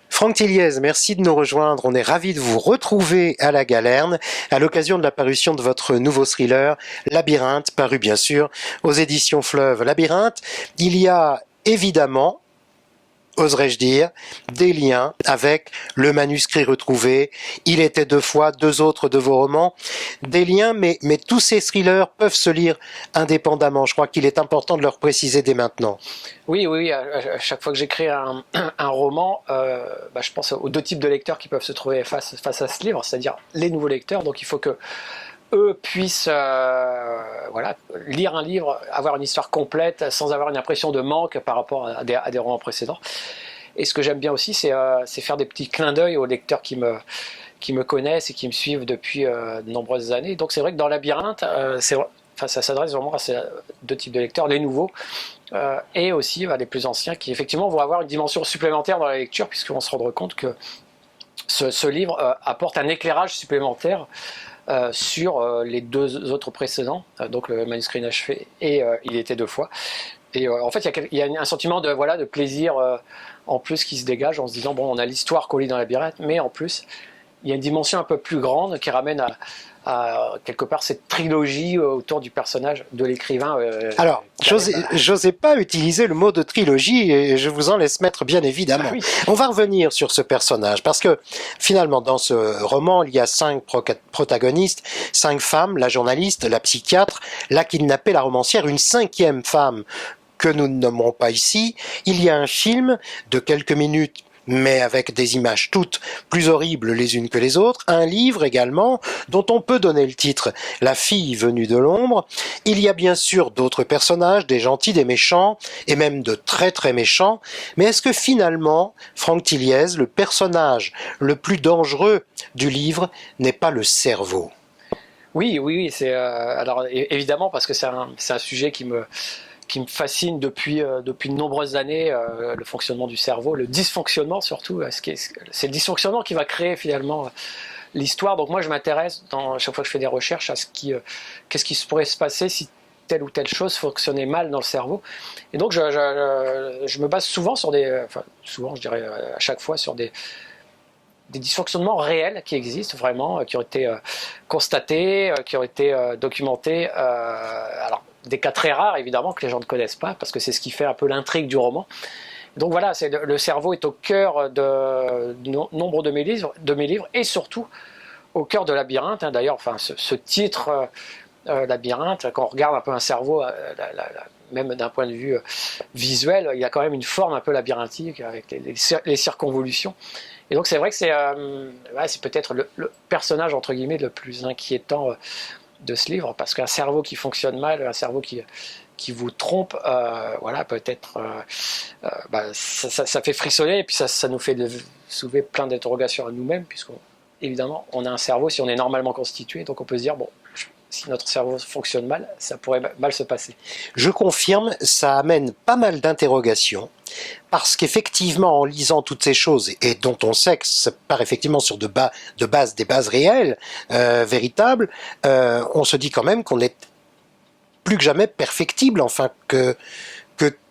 Franck Tilliez, merci de nous rejoindre. On est ravis de vous retrouver à la Galerne à l'occasion de la parution de votre nouveau thriller Labyrinthe, paru bien sûr aux éditions Fleuve. Labyrinthe, il y a évidemment, oserais-je dire, des liens avec le manuscrit retrouvé. Il était deux fois, deux autres de vos romans. Des liens, mais tous ces thrillers peuvent se lire indépendamment. Je crois qu'il est important de leur préciser dès maintenant. Oui, à chaque fois que j'écris un roman, je pense aux deux types de lecteurs qui peuvent se trouver face à ce livre, c'est-à-dire les nouveaux lecteurs. Donc il faut que eux puissent lire un livre, avoir une histoire complète sans avoir une impression de manque par rapport à des romans précédents. Et ce que j'aime bien aussi, c'est faire des petits clins d'œil aux lecteurs qui me connaissent et qui me suivent depuis de nombreuses années. Donc c'est vrai que dans Labyrinthe, ça s'adresse vraiment à ces deux types de lecteurs, les nouveaux et aussi les plus anciens, qui effectivement vont avoir une dimension supplémentaire dans la lecture, puisqu'on vont se rendre compte que ce livre apporte un éclairage supplémentaire sur les deux autres précédents, donc le manuscrit inachevé et Il était deux fois. Et en fait, il y a un sentiment de plaisir en plus qui se dégage en se disant, bon, on a l'histoire qu'on lit dans Labyrinthe, mais en plus, il y a une dimension un peu plus grande qui ramène à quelque part cette trilogie autour du personnage de l'écrivain. Alors, j'osais pas utiliser le mot de trilogie et je vous en laisse mettre bien évidemment. Ah oui. On va revenir sur ce personnage parce que finalement dans ce roman il y a 5 protagonistes, 5 femmes, la journaliste, la psychiatre, la kidnappée, la romancière, une 5e femme que nous ne nommerons pas ici. Il y a un film de quelques minutes mais avec des images toutes plus horribles les unes que les autres, un livre également, dont on peut donner le titre « La fille venue de l'ombre ». Il y a bien sûr d'autres personnages, des gentils, des méchants, et même de très très méchants, mais est-ce que finalement, Franck Tilliez, le personnage le plus dangereux du livre, n'est pas le cerveau ? Oui, c'est alors évidemment parce que c'est un sujet qui me fascine depuis de nombreuses années, le fonctionnement du cerveau, le dysfonctionnement surtout. C'est le dysfonctionnement qui va créer finalement l'histoire. Donc moi je m'intéresse, chaque fois que je fais des recherches, à qu'est-ce qui pourrait se passer si telle ou telle chose fonctionnait mal dans le cerveau. Et donc je me base souvent sur souvent je dirais à chaque fois sur des dysfonctionnements réels qui existent vraiment, qui ont été constatés, qui ont été documentés. Alors, des cas très rares, évidemment, que les gens ne connaissent pas, parce que c'est ce qui fait un peu l'intrigue du roman. Donc voilà, le cerveau est au cœur de nombre de mes livres, et surtout au cœur de Labyrinthe. D'ailleurs, ce titre, Labyrinthe, quand on regarde un peu un cerveau, même d'un point de vue visuel, il y a quand même une forme un peu labyrinthique, avec les circonvolutions. Et donc c'est vrai que c'est peut-être le personnage entre guillemets le plus inquiétant de ce livre, parce qu'un cerveau qui fonctionne mal, un cerveau qui vous trompe, peut-être ça fait frissonner, et puis ça nous fait soulever plein d'interrogations à nous-mêmes, puisqu'évidemment on a un cerveau, si on est normalement constitué, donc on peut se dire, bon, si notre cerveau fonctionne mal, ça pourrait mal se passer. Je confirme, ça amène pas mal d'interrogations, parce qu'effectivement, en lisant toutes ces choses, et dont on sait que ça part effectivement sur des bases réelles, véritables, on se dit quand même qu'on est plus que jamais perfectible, enfin que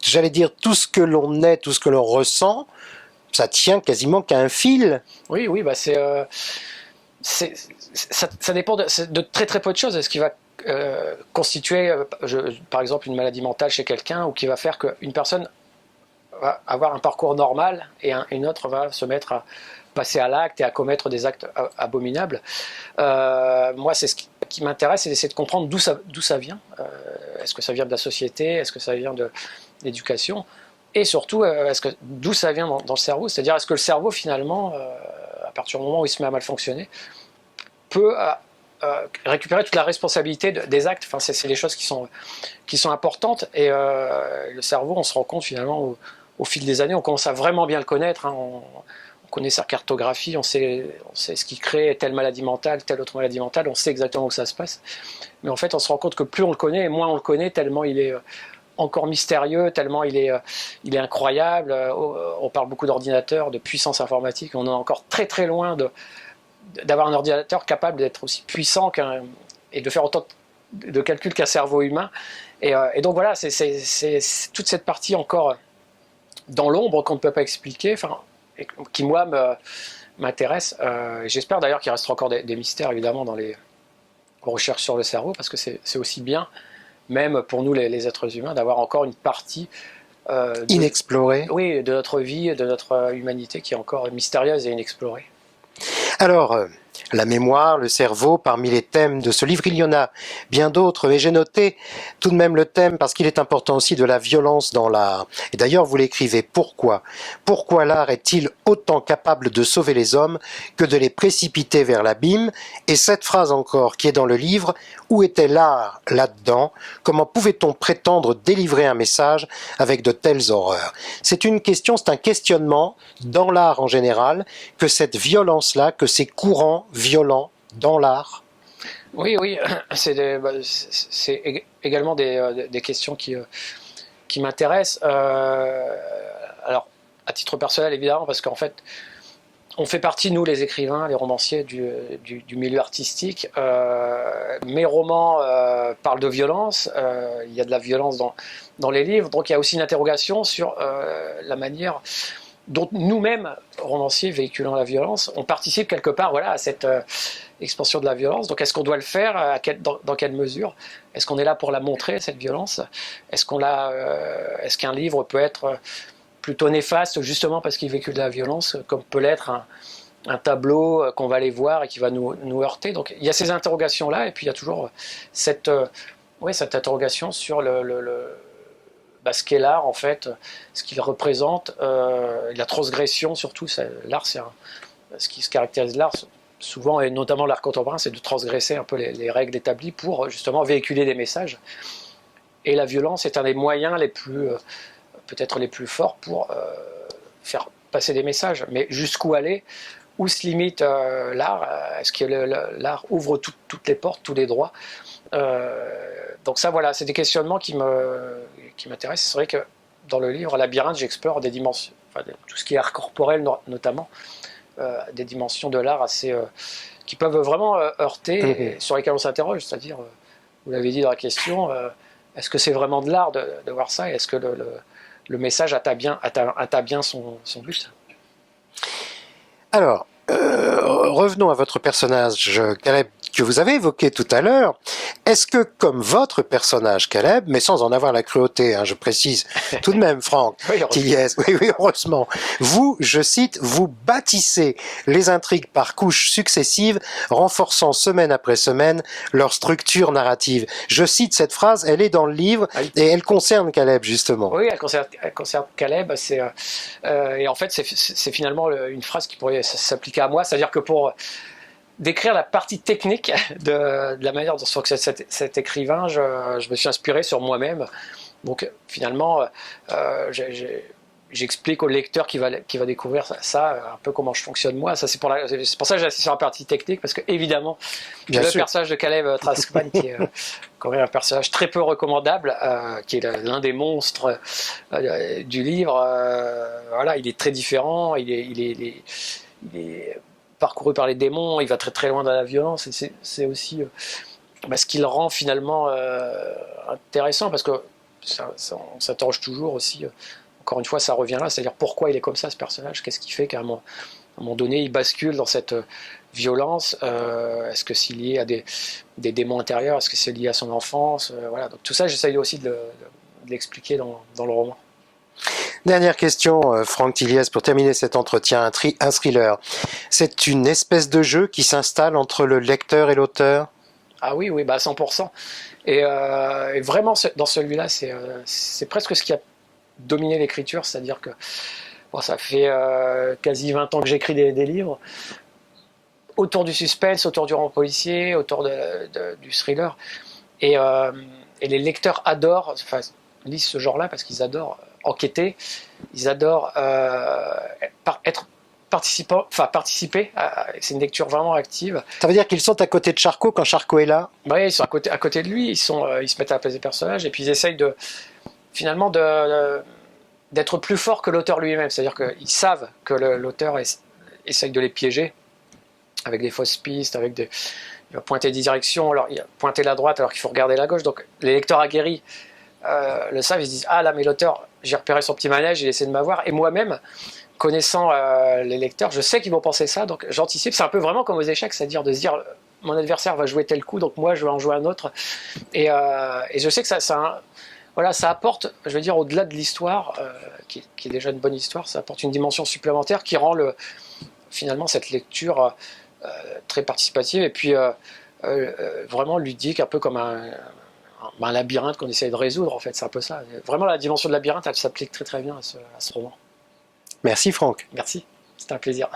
j'allais dire, tout ce que l'on est, tout ce que l'on ressent, ça tient quasiment qu'à un fil. Oui, ça dépend de très très peu de choses. Ce qui va constituer, par exemple, une maladie mentale chez quelqu'un, ou qui va faire qu'une personne va avoir un parcours normal et une autre va se mettre à passer à l'acte et à commettre des actes abominables. Moi, c'est ce qui m'intéresse, c'est d'essayer de comprendre d'où ça vient. Est-ce que ça vient de la société? Est-ce que ça vient de l'éducation? Et surtout, d'où ça vient dans le cerveau? C'est-à-dire, est-ce que le cerveau, finalement, à partir du moment où il se met à mal fonctionner, peut récupérer toute la responsabilité des actes? Enfin, c'est des choses qui sont importantes. Et le cerveau, on se rend compte finalement au fil des années, on commence à vraiment bien le connaître. On connaît sa cartographie, on sait ce qui crée telle maladie mentale, telle autre maladie mentale, on sait exactement où ça se passe. Mais en fait, on se rend compte que plus on le connaît, et moins on le connaît, tellement il est encore mystérieux, tellement il est incroyable. On parle beaucoup d'ordinateurs, de puissance informatique, on est encore très très loin d'avoir un ordinateur capable d'être aussi puissant et de faire autant de calculs qu'un cerveau humain. Et donc voilà, c'est toute cette partie encore dans l'ombre qu'on ne peut pas expliquer, enfin, qui moi m'intéresse. J'espère d'ailleurs qu'il restera encore des mystères évidemment dans les recherches sur le cerveau, parce que c'est aussi bien, même pour nous les êtres humains, d'avoir encore une partie inexplorée. Oui, de notre vie, de notre humanité qui est encore mystérieuse et inexplorée. Alors, la mémoire, le cerveau, parmi les thèmes de ce livre, il y en a bien d'autres, mais j'ai noté tout de même le thème parce qu'il est important aussi de la violence dans l'art. Et d'ailleurs, vous l'écrivez, pourquoi ? Pourquoi l'art est-il autant capable de sauver les hommes que de les précipiter vers l'abîme ? Et cette phrase encore qui est dans le livre, où était l'art là-dedans ? Comment pouvait-on prétendre délivrer un message avec de telles horreurs ? C'est une question, c'est un questionnement dans l'art en général, que cette violence-là, que ces courants violents dans l'art. Oui, c'est également des questions qui m'intéressent. Alors, à titre personnel, évidemment, parce qu'en fait, on fait partie, nous, les écrivains, les romanciers du milieu artistique. Mes romans parlent de violence. Il y a de la violence dans les livres. Donc, il y a aussi une interrogation sur la manière dont nous-mêmes, romanciers véhiculant la violence, on participe quelque part à cette expansion de la violence. Donc est-ce qu'on doit le faire ? Dans quelle mesure ? Est-ce qu'on est là pour la montrer, cette violence ? Est-ce qu'un livre peut être plutôt néfaste justement parce qu'il véhicule de la violence, comme peut l'être un tableau qu'on va aller voir et qui va nous heurter ? Donc il y a ces interrogations-là, et puis il y a toujours cette interrogation sur ce qu'est l'art, en fait, ce qu'il représente, la transgression surtout. L'art, ce qui se caractérise l'art, souvent, et notamment l'art contemporain, c'est de transgresser un peu les règles établies pour justement véhiculer des messages. Et la violence est un des moyens peut-être les plus forts pour faire passer des messages. Mais jusqu'où aller ? Où se limite l'art ? Est-ce que l'art ouvre toutes les portes, tous les droits ? Donc ça, c'est des questionnements qui m'intéressent. C'est vrai que dans le livre Labyrinthe, j'explore des dimensions, tout ce qui est art corporel notamment, des dimensions de l'art qui peuvent vraiment heurter, et sur lesquelles on s'interroge. C'est-à-dire, vous l'avez dit dans la question, est-ce que c'est vraiment de l'art de voir ça, et est-ce que le message atteint bien son but ? Alors, revenons à votre personnage, Caleb, que vous avez évoqué tout à l'heure. Est-ce que, comme votre personnage, Caleb, mais sans en avoir la cruauté, je précise, tout de même, Franck, Tilliez, oui, heureusement, vous, je cite, vous bâtissez les intrigues par couches successives, renforçant semaine après semaine leur structure narrative. Je cite cette phrase, elle est dans le livre, et elle concerne Caleb, justement. Oui, elle concerne Caleb, et en fait, c'est finalement une phrase qui pourrait s'appliquer à moi, c'est-à-dire que pour décrire la partie technique de la manière dont fonctionne cet écrivain, je me suis inspiré sur moi-même. Donc finalement, j'explique au lecteur qui va découvrir ça, un peu comment je fonctionne moi. Ça, c'est pour ça que j'ai insisté sur la partie technique, parce que évidemment, le personnage de Caleb Traskman, qui est quand même un personnage très peu recommandable, qui est l'un des monstres du livre. Il est très différent, il est parcouru par les démons, il va très très loin dans la violence, et c'est aussi ce qui le rend finalement intéressant, parce que on s'interroge toujours aussi, encore une fois ça revient là, c'est-à-dire pourquoi il est comme ça, ce personnage, qu'est-ce qui fait qu'à un moment donné il bascule dans cette violence, est-ce que c'est lié à des démons intérieurs, est-ce que c'est lié à son enfance, donc tout ça j'essaye aussi de l'expliquer dans le roman. Dernière question, Franck Tilliez, pour terminer cet entretien, un thriller. C'est une espèce de jeu qui s'installe entre le lecteur et l'auteur ? Ah oui, à 100%. Et vraiment, dans celui-là, c'est presque ce qui a dominé l'écriture, c'est-à-dire que ça fait quasi 20 ans que j'écris des livres, autour du suspense, autour du roman policier, autour du thriller. Et les lecteurs lisent ce genre-là parce qu'ils adorent enquêter, ils adorent participer. C'est une lecture vraiment active. Ça veut dire qu'ils sont à côté de Charcot quand Charcot est là ? Oui, ils sont à côté de lui, ils se mettent à la place des personnages, et puis ils essayent finalement d'être plus forts que l'auteur lui-même. C'est-à-dire qu'ils savent que l'auteur essaye de les piéger avec des fausses pistes, avec va pointer des directions, alors il va pointer la droite alors qu'il faut regarder la gauche. Donc les lecteurs aguerris le savent, ils se disent ah là mais l'auteur, j'ai repéré son petit manège, il essaie de m'avoir. Et moi-même, connaissant les lecteurs, je sais qu'ils vont penser ça, donc j'anticipe. C'est un peu vraiment comme aux échecs, c'est-à-dire de se dire mon adversaire va jouer tel coup, donc moi je vais en jouer un autre. Et je sais que voilà, ça apporte, je veux dire, au-delà de l'histoire, qui est déjà une bonne histoire, ça apporte une dimension supplémentaire qui rend finalement cette lecture très participative et puis vraiment ludique, un peu comme un labyrinthe qu'on essaye de résoudre, en fait, c'est un peu ça. Vraiment, la dimension de labyrinthe, elle s'applique très très bien à ce roman. Merci Franck. Merci, c'était un plaisir.